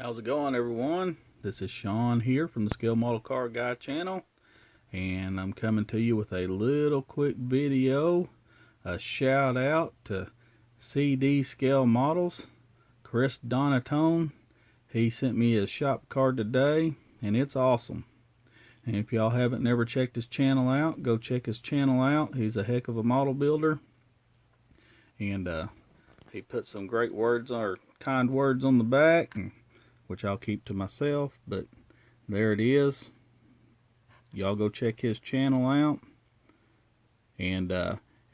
How's it going, everyone? This is Sean here from the Scale Model Car Guy channel, and I'm coming to you with a little quick video, a shout out to CD Scale Models, Chris Donatone. He sent me his shop card today, and it's awesome. And if y'all haven't never checked his channel out, go check his channel out. He's a heck of a model builder, and he put some great words or kind words on the back, which I'll keep to myself, but there it is. Y'all go check his channel out. And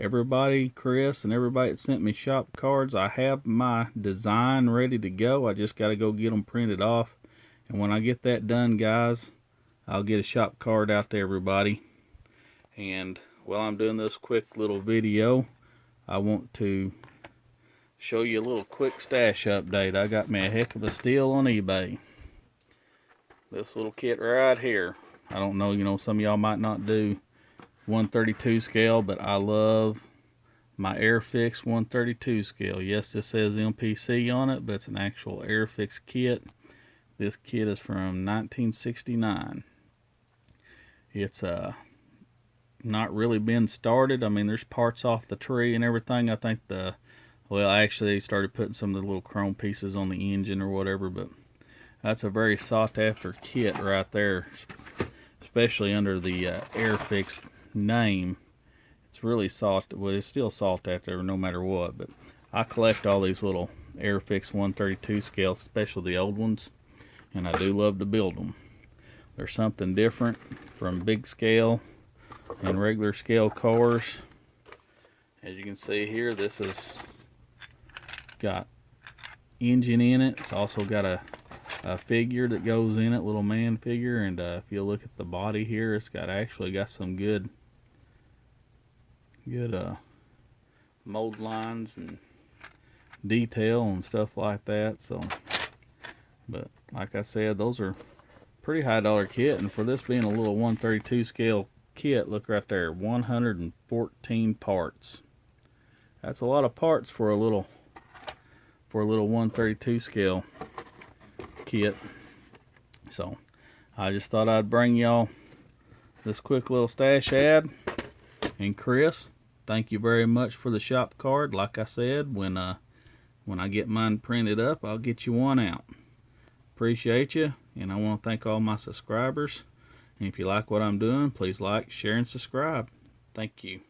everybody, Chris and everybody that sent me shop cards, I have my design ready to go. I just got to go get them printed off. And when I get that done, guys, I'll get a shop card out to everybody. And while I'm doing this quick little video, I want to show you a little quick stash update. I got me a heck of a steal on eBay. This little kit right here. I don't know, some of y'all might not do 132 scale, but I love my Airfix 132 scale. Yes, this says MPC on it, but it's an actual Airfix kit. This kit is from 1969. It's not really been started. I mean, there's parts off the tree and everything. I think well, actually, they started putting some of the little chrome pieces on the engine or whatever, but that's a very sought-after kit right there, especially under the Airfix name. It's really sought, well, it's still sought after no matter what, but I collect all these little Airfix 132 scales, especially the old ones, and I do love to build them. There's something different from big scale and regular scale cars. As you can see here, this is got engine in it. It's also got a figure that goes in it, little man figure, and if you look at the body here, it's actually got some good mold lines and detail and stuff like that. So, but like I said, those are pretty high dollar kit, and for this being a little 132 scale kit, look right there, 114 parts. That's a lot of parts for a little 132 scale kit. So I just thought I'd bring y'all this quick little stash ad. And Chris, thank you very much for the shop card. Like I said, when I get mine printed up, I'll get you one out. Appreciate you, and I want to thank all my subscribers. And if you like what I'm doing, please like, share, and subscribe. Thank you.